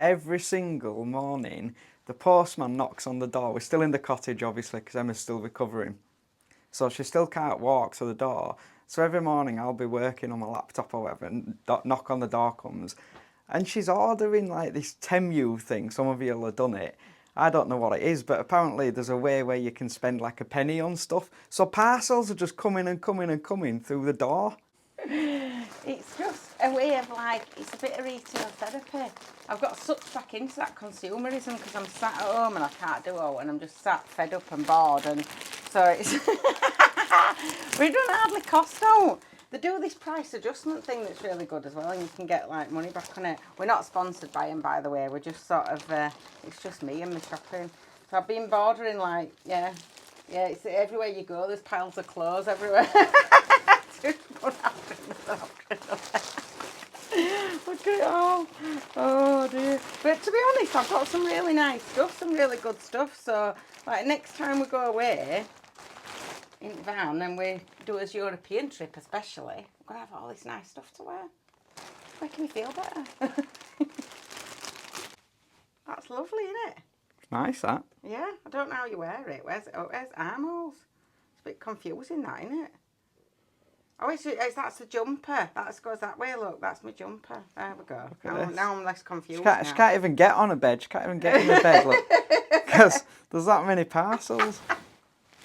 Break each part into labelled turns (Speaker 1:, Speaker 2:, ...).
Speaker 1: Every single morning, the postman knocks on the door. We're still in the cottage, obviously, because Emma's still recovering. So she still can't walk to the door. So every morning I'll be working on my laptop or whatever, and knock on the door comes. And she's ordering like this Temu thing. Some of you will have done it. I don't know what it is, but apparently there's a way where you can spend like a penny on stuff. So parcels are just coming and coming and coming through the door.
Speaker 2: It's just a way of like, it's a bit of retail therapy. I've got sucked back into that consumerism because I'm sat at home and I can't do all, and I'm just sat fed up and bored, and so it's but it don't hardly cost out. They do this price adjustment thing that's really good as well, and you can get like money back on it. We're not sponsored by them, by the way. We're just sort of it's just me and my shopping. So I've been bordering like it's everywhere you go. There's piles of clothes everywhere. Look at it all. Oh dear. But to be honest, I've got some really nice stuff, some really good stuff. So like next time we go away in the van and we do a European trip especially, we're going to have all this nice stuff to wear. It's making me feel better. That's lovely, isn't it?
Speaker 1: It's nice, that.
Speaker 2: Yeah, I don't know how you wear it. Where's armholes? It's a bit confusing, that, isn't it? Oh, that's the jumper. That goes that way, look. That's my jumper. There we go. Now I'm less confused.
Speaker 1: She can't even get on a bed. She can't even get in the bed, look. Because there's that many parcels.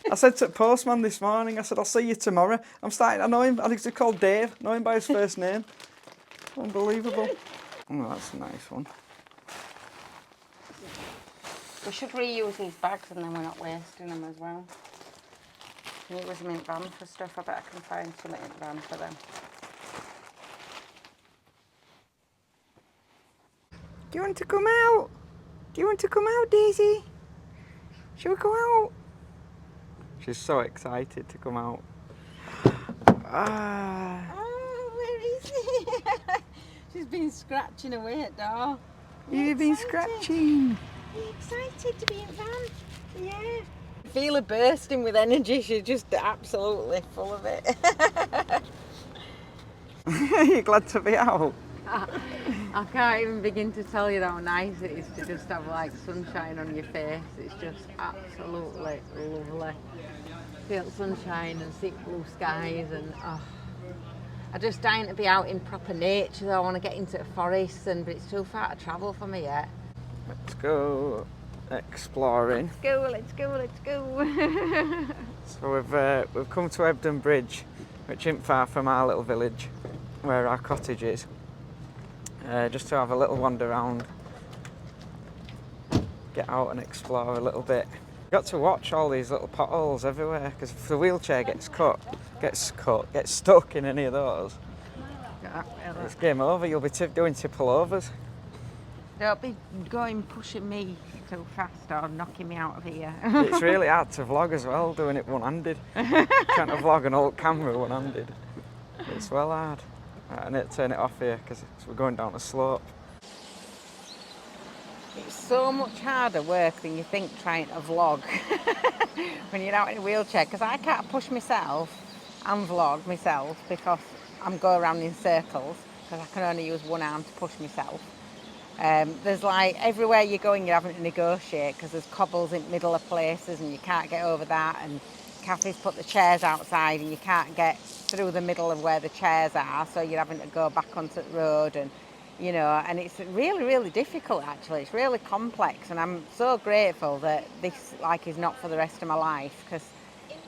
Speaker 1: I said to the postman this morning, I said, I'll see you tomorrow. I'm starting to know him. I think he's called Dave. I know him by his first name. Unbelievable. Oh, that's a nice one.
Speaker 2: We should reuse these bags and then we're not wasting them as well. Can you use them in van for stuff? I bet I can find something in the van for them.
Speaker 1: Do you want to come out? Do you want to come out, Daisy? Shall we go out? She's so excited to come out.
Speaker 2: Oh, where is he? She's been scratching away at door.
Speaker 1: You've been scratching.
Speaker 2: Are you excited to be in van? Yeah. I feel her bursting with energy. She's just absolutely full of it.
Speaker 1: Are you glad to be out?
Speaker 2: I can't even begin to tell you how nice it is to just have like sunshine on your face. It's just absolutely lovely. Feel sunshine and see blue skies, and I'm just dying to be out in proper nature though. I want to get into the forest, but it's too far to travel for me yet.
Speaker 1: Let's go exploring.
Speaker 2: Let's go.
Speaker 1: So we've come to Ebden Bridge, which isn't far from our little village where our cottage is. Just to have a little wander around, get out and explore a little bit. You've got to watch all these little potholes everywhere, because if the wheelchair gets stuck in any of those, it's game over. You'll be doing tipple overs.
Speaker 2: Don't be pushing me too fast or knocking me out of here.
Speaker 1: It's really hard to vlog as well, doing it one-handed. Trying to vlog an old camera one-handed. It's well hard. Right, I need to turn it off here because we're going down a slope.
Speaker 2: It's so much harder work than you think trying to vlog when you're out in a wheelchair, because I can't push myself and vlog myself because I'm going around in circles, because I can only use one arm to push myself. There's like everywhere you're going you're having to negotiate because there's cobbles in the middle of places and you can't get over that, and Kathy's put the chairs outside and you can't get through the middle of where the chairs are, so you're having to go back onto the road, and you know, and it's really difficult actually. It's really complex, and I'm so grateful that this is not for the rest of my life, because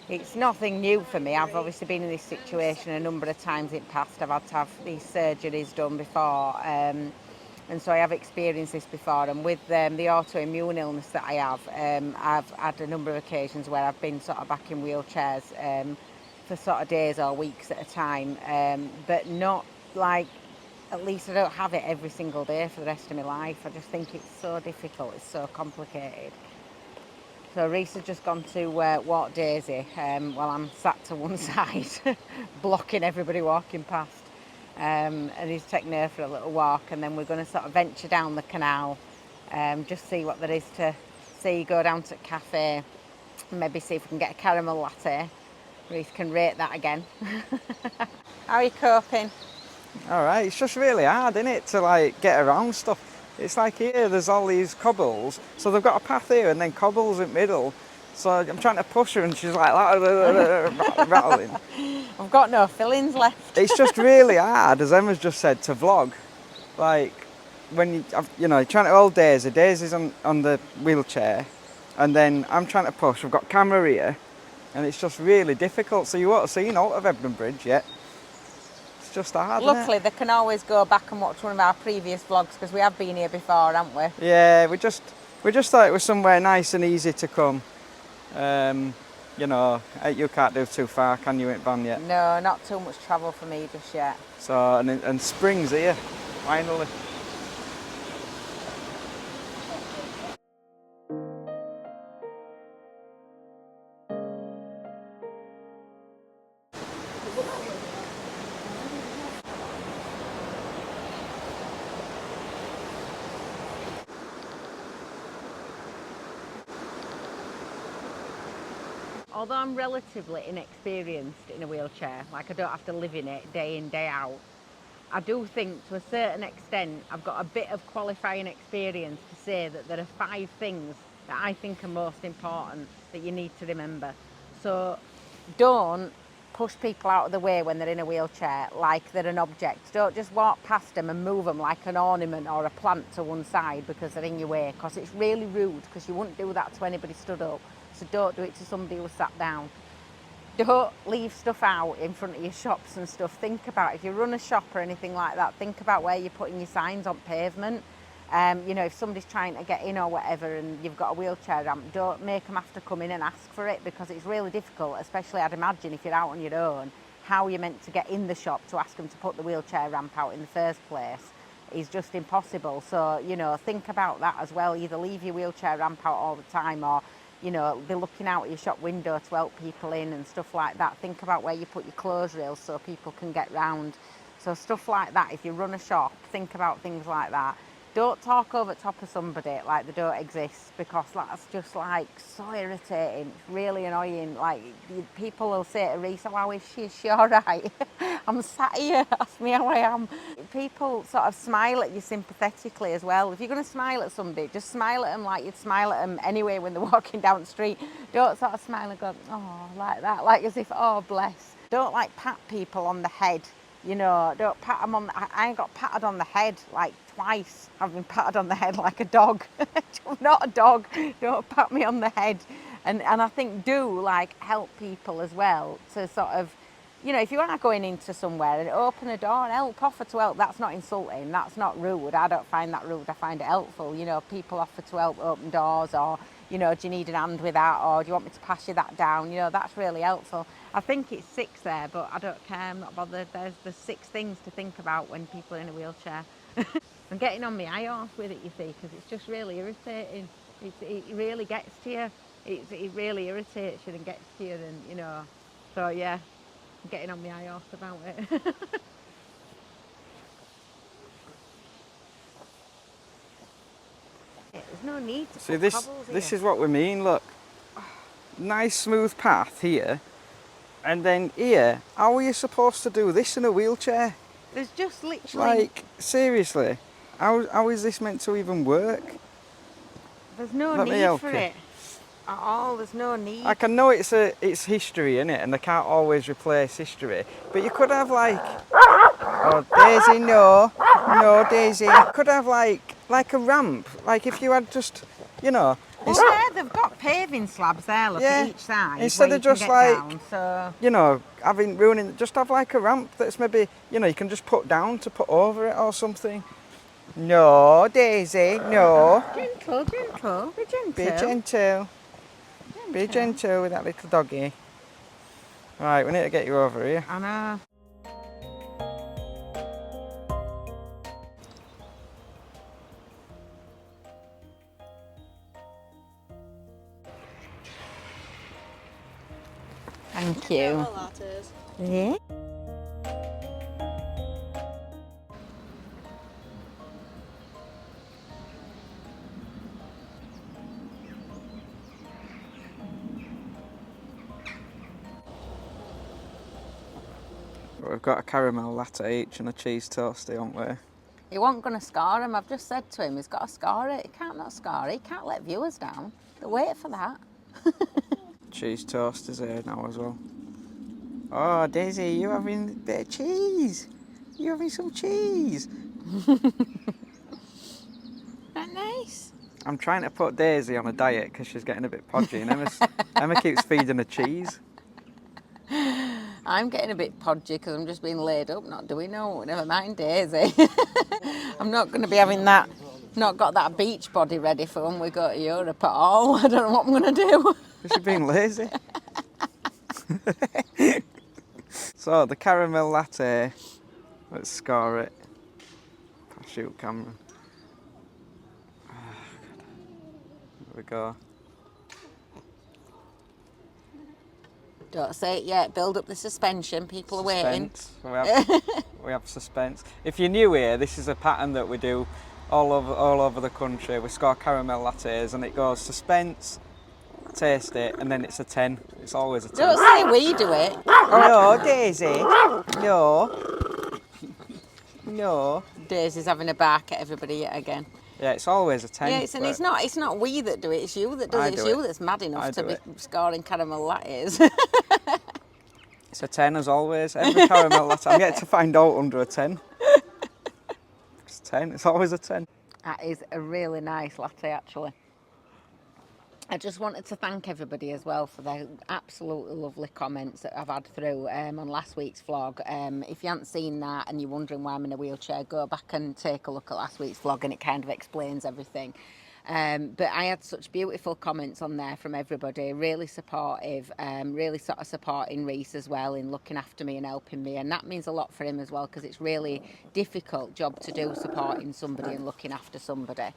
Speaker 2: it's nothing new for me. I've obviously been in this situation a number of times in the past. I've had to have these surgeries done before, and so I have experienced this before. And with the autoimmune illness that I have, I've had a number of occasions where I've been sort of back in wheelchairs for sort of days or weeks at a time, but not like, at least I don't have it every single day for the rest of my life. I just think it's so difficult, it's so complicated. So Reese has just gone to walk Daisy while I'm sat to one side, blocking everybody walking past. And he's taking her for a little walk, and then we're going to sort of venture down the canal, just see what there is to see, go down to the cafe, and maybe see if we can get a caramel latte. Reese can rate that again. How are you coping?
Speaker 1: All right, it's just really hard, isn't it, to like get around stuff. It's like here, there's all these cobbles, so they've got a path here and then cobbles in the middle. So I'm trying to push her and she's like rattling.
Speaker 2: I've got no fillings left.
Speaker 1: It's just really hard, as Emma's just said, to vlog. Like when you're trying to hold Daisy. Daisy's on the wheelchair, and then I'm trying to push. I've got camera here, and it's just really difficult. So you won't have seen all of Ebden Bridge yet. It's just hard.
Speaker 2: Luckily, they can always go back and watch one of our previous vlogs because we have been here before, haven't we?
Speaker 1: Yeah, we just thought it was somewhere nice and easy to come. You can't do too far, can you, in van yet?
Speaker 2: No, not too much travel for me just yet.
Speaker 1: So and spring's here, finally.
Speaker 2: Although I'm relatively inexperienced in a wheelchair, like I don't have to live in it day in, day out, I do think to a certain extent I've got a bit of qualifying experience to say that there are 5 things that I think are most important that you need to remember. So don't push people out of the way when they're in a wheelchair like they're an object. Don't just walk past them and move them like an ornament or a plant to one side because they're in your way, because it's really rude, because you wouldn't do that to anybody stood up. So don't do it to somebody who sat down. Don't leave stuff out in front of your shops and stuff. Think about, if you run a shop or anything like that, think about where you're putting your signs on pavement. If somebody's trying to get in or whatever and you've got a wheelchair ramp, don't make them have to come in and ask for it, because it's really difficult, especially I'd imagine if you're out on your own, how you're meant to get in the shop to ask them to put the wheelchair ramp out in the first place is just impossible. So, think about that as well. Either leave your wheelchair ramp out all the time, or be looking out at your shop window to help people in and stuff like that. Think about where you put your clothes rails so people can get round. So stuff like that, if you run a shop, think about things like that. Don't talk over the top of somebody like they don't exist, because that's just like so irritating. It's really annoying. Like people will say to Reese, "Oh, how is she? Is she all right?" I'm sat here, ask me how I am. People sort of smile at you sympathetically as well. If you're going to smile at somebody, just smile at them like you'd smile at them anyway when they're walking down the street. Don't sort of smile and go, "Oh," like that, like as if, "Oh, bless." Don't like pat people on the head. Don't pat them on. I got patted on the head like twice. I've been patted on the head like a dog. I'm not a dog. Don't pat me on the head. And I think do like help people as well to sort of, if you are going into somewhere and open a door and help, offer to help. That's not insulting. That's not rude. I don't find that rude. I find it helpful. People offer to help open doors, or do you need an hand with that, or do you want me to pass you that down? That's really helpful. I think it's 6 there, but I don't care. I'm not bothered. There's 6 things to think about when people are in a wheelchair. I'm getting on my high horse with it, you see, because it's just really irritating. It really gets to you. It really irritates you and gets to you, and So yeah, I'm getting on my high horse about it. There's no need to
Speaker 1: See,
Speaker 2: put cobbles
Speaker 1: this
Speaker 2: here.
Speaker 1: is what we mean. Look, nice smooth path here, and then here. How are you supposed to do this in a wheelchair?
Speaker 2: There's just literally...
Speaker 1: Like, seriously, how is this meant to even work?
Speaker 2: There's no
Speaker 1: Let me
Speaker 2: need
Speaker 1: help
Speaker 2: for
Speaker 1: you.
Speaker 2: it at all. There's no need.
Speaker 1: I can know it's history, innit, and they can't always replace history. But you could have like, oh Daisy, no Daisy. Could have like a ramp, like if you had just,
Speaker 2: Well, yeah, they've got paving slabs there, look,
Speaker 1: yeah,
Speaker 2: at each side.
Speaker 1: instead
Speaker 2: where
Speaker 1: of
Speaker 2: you
Speaker 1: just
Speaker 2: can get
Speaker 1: like,
Speaker 2: down, so...
Speaker 1: ruining. Just have like a ramp that's maybe, you can just put down to put over it or something. No, Daisy, no.
Speaker 2: Gentle, gentle, be gentle.
Speaker 1: Be gentle. Be gentle with that little doggy. Right, we need to get you over here.
Speaker 2: I know. Thank you. Yeah.
Speaker 1: We've got a caramel latte each and a cheese toasty, haven't we?
Speaker 2: He wasn't going to scar him. I've just said to him, he's got to scar it. He can't not scar it. He can't let viewers down. They'll wait for that.
Speaker 1: Cheese toast is here now as well. Oh, Daisy, you having a bit of cheese? You having some cheese?
Speaker 2: That nice?
Speaker 1: I'm trying to put Daisy on a diet because she's getting a bit podgy, and Emma keeps feeding her cheese.
Speaker 2: I'm getting a bit podgy because I'm just being laid up, not doing no. Never mind Daisy. I'm not going to be having that, not got that beach body ready for when we go to Europe at all. I don't know what I'm going to do.
Speaker 1: She's being lazy. So, the caramel latte. Let's score it. Shoot camera. There we go.
Speaker 2: Don't say it yet. Build up the suspension. People are waiting.
Speaker 1: We have suspense. If you're new here, this is a pattern that we do all over the country. We score caramel lattes and it goes suspense, taste it, and then it's a 10. It's always a 10.
Speaker 2: Don't say we do it.
Speaker 1: No, Daisy. No.
Speaker 2: Daisy's having a bark at everybody yet again.
Speaker 1: Yeah, it's always a 10.
Speaker 2: Yeah, it's not we that do it, it's you that does it. It's you that's mad enough to be scoring caramel lattes.
Speaker 1: It's a 10 as always. Every caramel latte. I'm yet to find out under a 10. It's 10. It's always a 10.
Speaker 2: That is a really nice latte, actually. I just wanted to thank everybody as well for their absolutely lovely comments that I've had through on last week's vlog. If you haven't seen that and you're wondering why I'm in a wheelchair, go back and take a look at last week's vlog and it kind of explains everything. But I had such beautiful comments on there from everybody, really supportive, really sort of supporting Reese as well in looking after me and helping me, and that means a lot for him as well because it's really difficult job to do, supporting somebody and looking after somebody.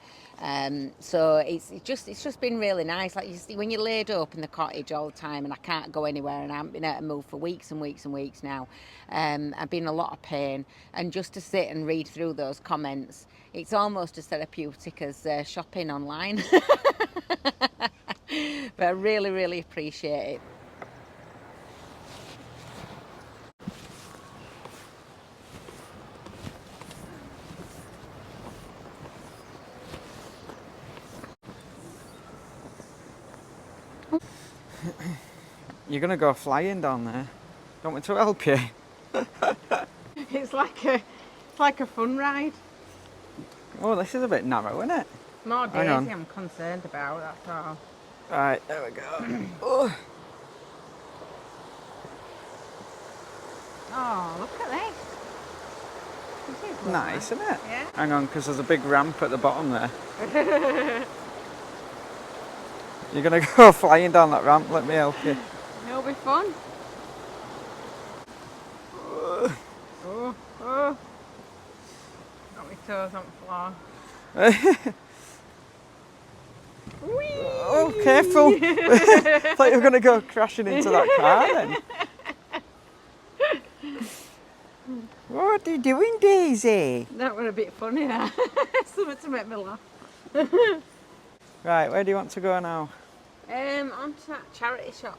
Speaker 2: So it's just been really nice. Like you see, when you're laid up in the cottage all the time and I can't go anywhere and I haven't been able to move for weeks and weeks and weeks now, I've been in a lot of pain, and just to sit and read through those comments, it's almost as therapeutic as shopping online. But I really, really appreciate it.
Speaker 1: You're going to go flying down there. Do you want me to help you?
Speaker 2: It's like a fun ride.
Speaker 1: Oh, this is a bit narrow, isn't it?
Speaker 2: More Daisy I'm concerned about, that's all.
Speaker 1: Right, there we go. Oh.
Speaker 2: Oh, look at this. This is lovely.
Speaker 1: Nice, isn't it?
Speaker 2: Yeah.
Speaker 1: Hang on, because there's a big ramp at the bottom there. You're going to go flying down that ramp, let me help you.
Speaker 2: It'll be fun. Oh. Got my toes on the floor.
Speaker 1: Oh, careful. I thought you were going to go crashing into that car then. What are you doing, Daisy?
Speaker 2: That was a bit funny, that. Something to make me laugh.
Speaker 1: Right, where do you want to go now?
Speaker 2: Onto that charity shop.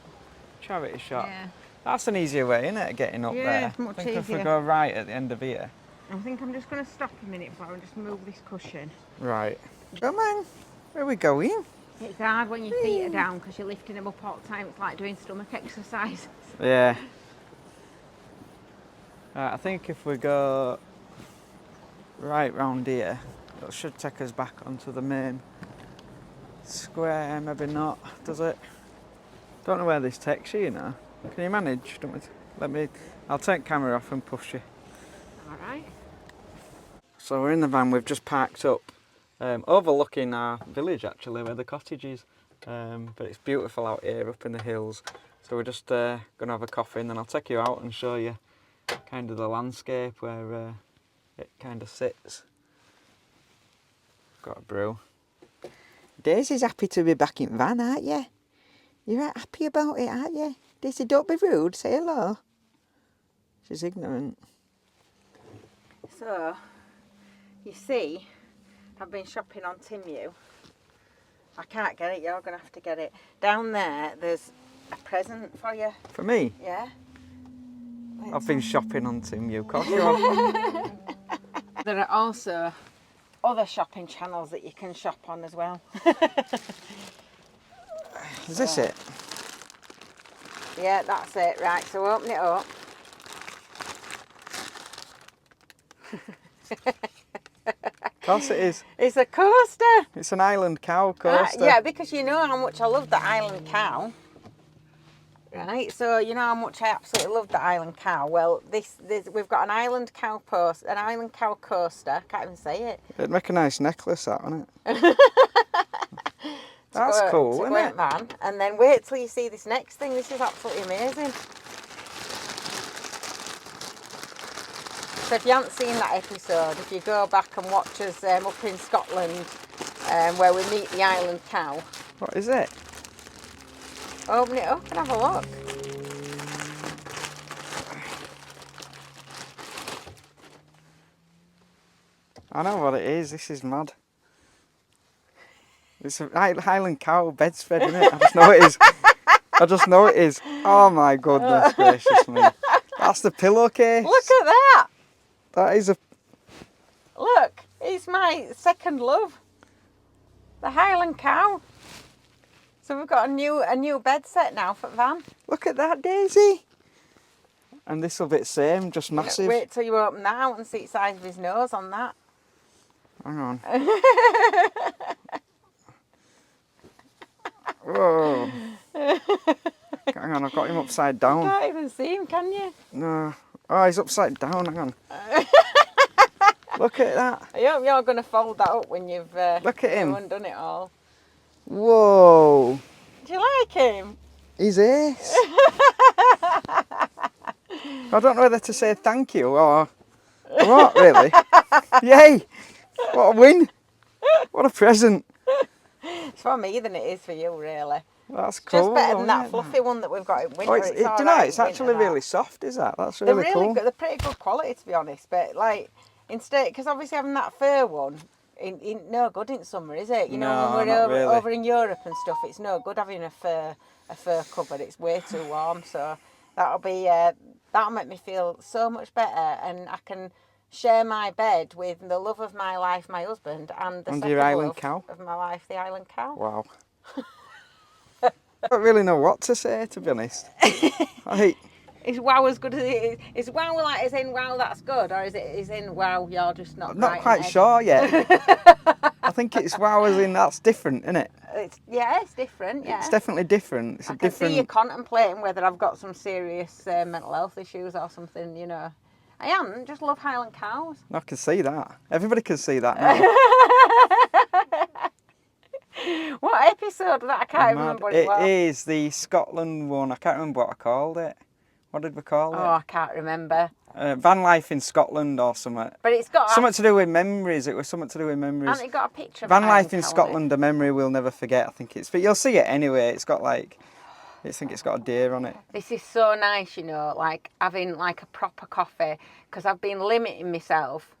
Speaker 1: Charity shop?
Speaker 2: Yeah.
Speaker 1: That's an easier way, isn't it, getting up there?
Speaker 2: Yeah, it's much
Speaker 1: I think
Speaker 2: easier.
Speaker 1: if we go right at the end of here.
Speaker 2: I think I'm just going to stop a minute before I just move this cushion.
Speaker 1: Right. Come on. Where are we going?
Speaker 2: It's hard when your feet are down because you're lifting them up all the time. It's like doing stomach exercise.
Speaker 1: Yeah. Right, I think if we go right round here, it should take us back onto the main square. Maybe not, does it? Don't know where this takes you, you know. Can you manage? I'll take camera off and push you.
Speaker 2: Alright.
Speaker 1: So we're in the van, we've just parked up, overlooking our village actually, where the cottage is. But it's beautiful out here up in the hills. So we're just going to have a coffee and then I'll take you out and show you kind of the landscape where it kind of sits. Got a brew. Daisy's happy to be back in van, aren't you? You're right happy about it, aren't you? Daisy, don't be rude, say hello. She's ignorant.
Speaker 2: So, you see, I've been shopping on Timu. I can't get it, you're going to have to get it. Down there, there's a present for you.
Speaker 1: For me?
Speaker 2: Yeah.
Speaker 1: I've been shopping on Timu, of course you have.
Speaker 2: There are also other shopping channels that you can shop on as well.
Speaker 1: Is this it?
Speaker 2: Yeah, that's it. Right, so open it up.
Speaker 1: Of course it is.
Speaker 2: It's a coaster.
Speaker 1: It's an Island cow coaster.
Speaker 2: Yeah, because you know how much I love the Island cow. Right, so you know how much I absolutely love the Island cow. Well, this we've got an Island cow coaster. Can't even say it.
Speaker 1: It'd make a nice necklace, that, wouldn't it? That's cool, isn't it?
Speaker 2: Van. And then wait till you see this next thing. This is absolutely amazing. So if you haven't seen that episode, if you go back and watch us up in Scotland, where we meet the Island cow.
Speaker 1: What is it?
Speaker 2: Open it up and have a look.
Speaker 1: I know what it is. This is mad. It's a Highland cow bedspread, isn't it? I just know it is. I just know it is. Oh my goodness gracious me. That's the pillowcase.
Speaker 2: Look at that.
Speaker 1: That is a...
Speaker 2: Look, it's my second love. The Highland cow. So we've got a new bed set now for Van.
Speaker 1: Look at that, Daisy. And this will be the same, just massive.
Speaker 2: Wait till you open that out and see the size of his nose on that.
Speaker 1: Hang on. Whoa. Hang on, I've got him upside down.
Speaker 2: You can't even see him, can you?
Speaker 1: No. Oh, he's upside down, hang on. Look at that.
Speaker 2: I hope you're going to fold that up when you've
Speaker 1: Look at him.
Speaker 2: undone it all.
Speaker 1: Whoa.
Speaker 2: Do you like him?
Speaker 1: He's ace. I don't know whether to say thank you or what, really. Yay. What a win. What a present.
Speaker 2: It's for me than it is for you, really.
Speaker 1: That's cool.
Speaker 2: Just better than that fluffy one that we've got in winter.
Speaker 1: Oh, do you know, it's actually really soft, is that? That's really cool.
Speaker 2: Good. They're pretty good quality, to be honest. But like, instead, because obviously having that fur one, no good in summer, is it? You know, when we're over in Europe and stuff, it's no good having a fur cover. It's way too warm. So that'll make me feel so much better, and I can share my bed with the love of my life, my husband, and the second
Speaker 1: Island cow
Speaker 2: of my life, the Island cow.
Speaker 1: Wow. I don't really know what to say, to be honest.
Speaker 2: Is wow as good as it is? Is wow like as in wow that's good, or is it as in wow you're just not?
Speaker 1: I'm not quite sure yet. I think it's wow as in that's different, isn't it?
Speaker 2: It's different. Yeah,
Speaker 1: it's definitely different. It's
Speaker 2: I can see you contemplating whether I've got some serious mental health issues or something. You know, I am. Just love Highland cows.
Speaker 1: I can see that. Everybody can see that now.
Speaker 2: What episode was that? I can't remember what it was.
Speaker 1: It is the Scotland one. I can't remember what I called it. What did we call it?
Speaker 2: Oh, I can't remember.
Speaker 1: Van life in Scotland or something.
Speaker 2: But it's got
Speaker 1: something to do with memories. It was something to do with memories.
Speaker 2: Hasn't it got a picture of
Speaker 1: Van life in Scotland, a memory we'll never forget. I think it's. But you'll see it anyway. It's got like, I think it's got a deer on it.
Speaker 2: This is so nice, you know, like having like a proper coffee, because I've been limiting myself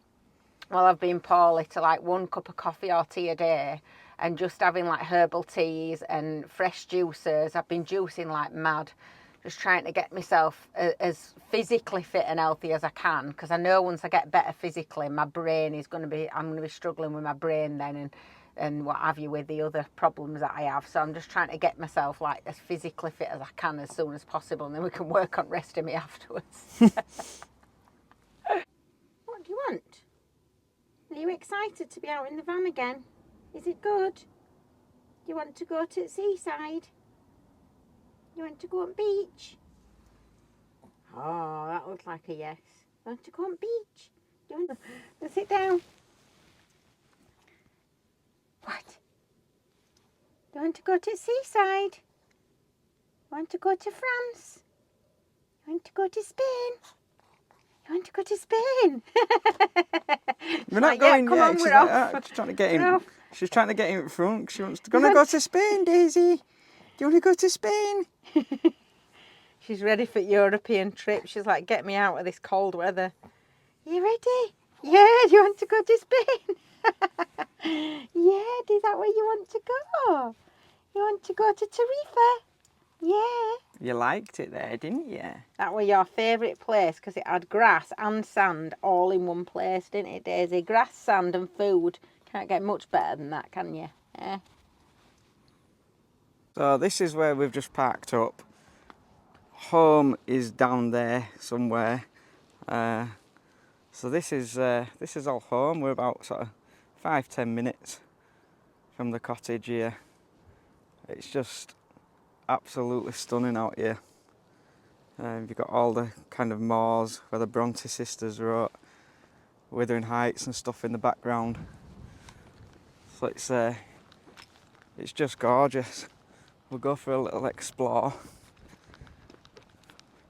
Speaker 2: while I've been poorly to like 1 cup of coffee or tea a day, and just having like herbal teas and fresh juices. I've been juicing like mad. Just trying to get myself as physically fit and healthy as I can, because I know once I get better physically, my brain is going to be, I'm going to be struggling with my brain then and what have you with the other problems that I have. So I'm just trying to get myself like as physically fit as I can as soon as possible, and then we can work on resting me afterwards. What do you want? Are you excited to be out in the van again? Is it good? Do you want to go to the seaside? You want to go on beach? Oh, that looks like a yes. You want to go on beach? You want to sit down? What? You want to go to the seaside? You want to go to France? You want to go to Spain? You want to go to Spain?
Speaker 1: We're not going
Speaker 2: yet. Come on, we're off.
Speaker 1: She's trying to get him. She's trying to get him in front. She wants to go to Spain, Daisy. Do you want to go to Spain?
Speaker 2: She's ready for European trip. She's like, get me out of this cold weather. You ready? Yeah, do you want to go to Spain? Yeah, is that where you want to go? You want to go to Tarifa? Yeah.
Speaker 1: You liked it there, didn't you?
Speaker 2: That were your favourite place because it had grass and sand all in one place, didn't it, Daisy? Grass, sand and food. Can't get much better than that, can you? Yeah.
Speaker 1: So this is where we've just parked up. Home is down there somewhere. So this is all home. We're about sort of 5-10 minutes from the cottage here. It's just absolutely stunning out here. You've got all the kind of moors where the Bronte sisters wrote, Wuthering Heights and stuff in the background. So it's just gorgeous. We'll go for a little explore.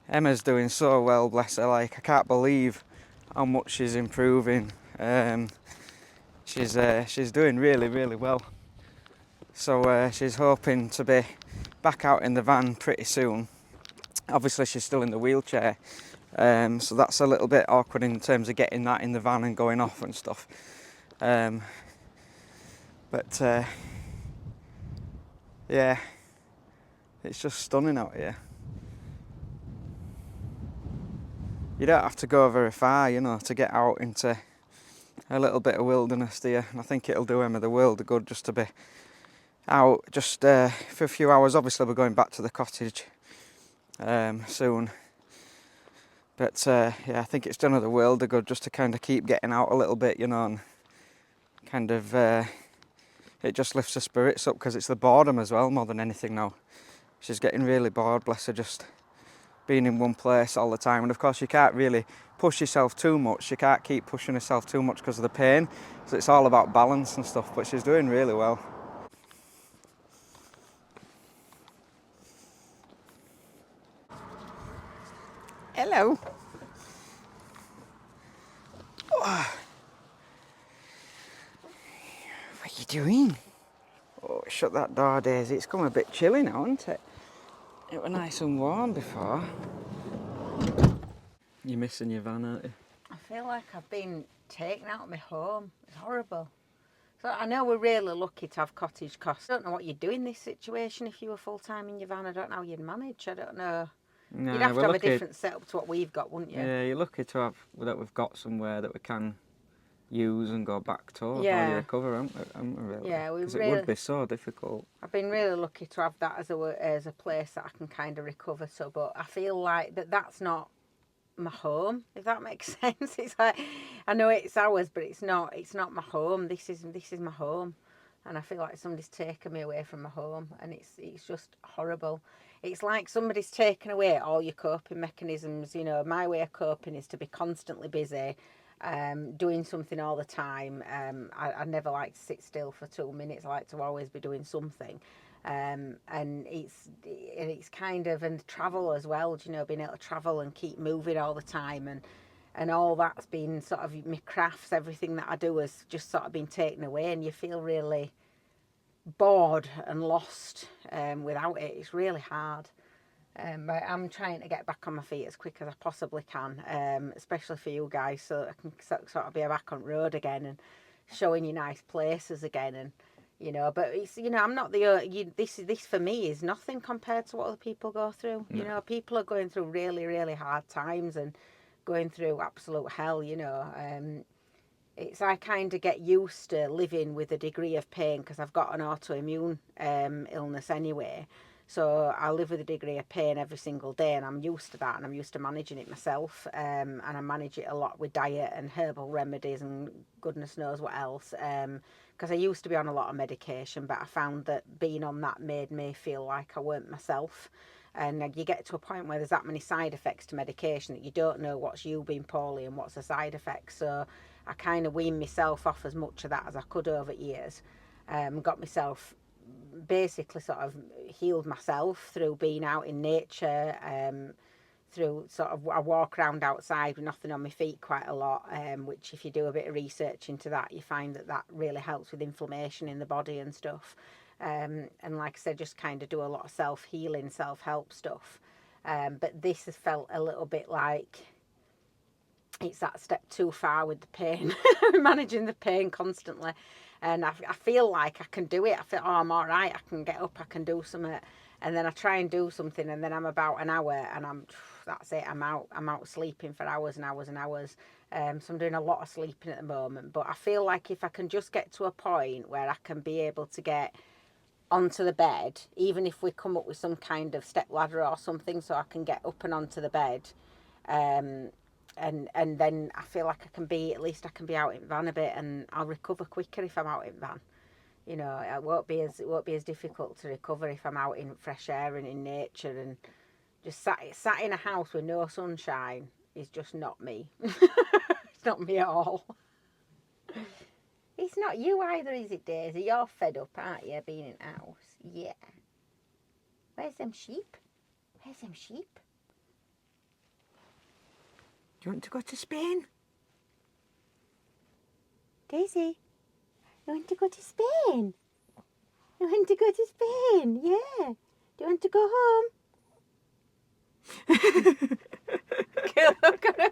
Speaker 1: Emma's doing so well, bless her. Like, I can't believe how much she's improving. She's doing really, really well. So she's hoping to be back out in the van pretty soon. Obviously she's still in the wheelchair, so that's a little bit awkward in terms of getting that in the van and going off and stuff. But yeah, it's just stunning out here. You don't have to go very far, you know, to get out into a little bit of wilderness, do you? And I think it'll do Emma the world of good just to be out just for a few hours. Obviously we're going back to the cottage soon. But yeah, I think it's done her the world of good just to kind of keep getting out a little bit, you know, and kind of it just lifts her spirits up because it's the boredom as well more than anything now. She's getting really bored, bless her, just being in one place all the time. And of course you can't really push yourself too much. You can't keep pushing yourself too much because of the pain. So it's all about balance and stuff, but she's doing really well. Hello. Oh. What are you doing? Oh, shut that door, Daisy. It's come a bit chilly now, isn't it? It was nice and warm before. You're missing your van, aren't you?
Speaker 2: I feel like I've been taken out of my home. It's horrible. So I know we're really lucky to have cottage costs. I don't know what you'd do in this situation if you were full-time in your van. I don't know how you'd manage. I don't know.
Speaker 1: No,
Speaker 2: You'd have to
Speaker 1: we're
Speaker 2: have
Speaker 1: lucky.
Speaker 2: a different setup to what we've got, wouldn't you?
Speaker 1: Yeah, you're lucky to have that we've got somewhere that we can use and go back to while
Speaker 2: Yeah.
Speaker 1: you recover, aren't we, really?
Speaker 2: Yeah, we
Speaker 1: Because
Speaker 2: really.
Speaker 1: it would be so difficult.
Speaker 2: I've been really lucky to have that as a place that I can kind of recover to, but I feel like that's not my home, if that makes sense. It's like, I know it's ours, but it's not my home. This is my home, and I feel like somebody's taken me away from my home, and it's just horrible. It's like somebody's taken away all your coping mechanisms. You know, my way of coping is to be constantly busy, doing something all the time. I never like to sit still for 2 minutes. I like to always be doing something. And it's kind of, and travel as well, you know, being able to travel and keep moving all the time, and all that's been sort of my crafts, everything that I do has just sort of been taken away, and you feel really bored and lost without it. It's really hard. But I'm trying to get back on my feet as quick as I possibly can, especially for you guys, so I can sort of be back on road again and showing you nice places again, and you know. But it's, you know, I'm not this for me is nothing compared to what other people go through. No. You know, people are going through really, really hard times and going through absolute hell. You know, I kind of get used to living with a degree of pain because I've got an autoimmune illness anyway. So I live with a degree of pain every single day, and I'm used to that, and I'm used to managing it myself. And I manage it a lot with diet and herbal remedies and goodness knows what else. Because I used to be on a lot of medication, but I found that being on that made me feel like I weren't myself. And you get to a point where there's that many side effects to medication that you don't know what's you being poorly and what's the side effects. So I kind of weaned myself off as much of that as I could over years. Got myself basically sort of healed myself through being out in nature, through sort of, I walk around outside with nothing on my feet quite a lot, which if you do a bit of research into that, you find that really helps with inflammation in the body and stuff. And like I said, just kind of do a lot of self-healing, self-help stuff. But this has felt a little bit like it's that step too far with the pain, managing the pain constantly. and I feel like I can do it. I feel, oh, I'm all right. I can get up. I can do something. And then I try and do something, and then I'm about an hour, and that's it. I'm out sleeping for hours and hours and hours. So I'm doing a lot of sleeping at the moment. But I feel like if I can just get to a point where I can be able to get onto the bed, even if we come up with some kind of step ladder or something, so I can get up and onto the bed, and then I feel like I can be, at least I can be out in van a bit, and I'll recover quicker if I'm out in van. You know, it won't be as difficult to recover if I'm out in fresh air and in nature, and just sat in a house with no sunshine is just not me. It's not me at all. It's not you either, is it, Daisy? You're fed up, aren't you, being in the house? Yeah. Where's them sheep? Where's them sheep?
Speaker 1: Do you want to go to Spain?
Speaker 2: Daisy, you want to go to Spain? You want to go to Spain? Yeah. Do you want to go home? Look at her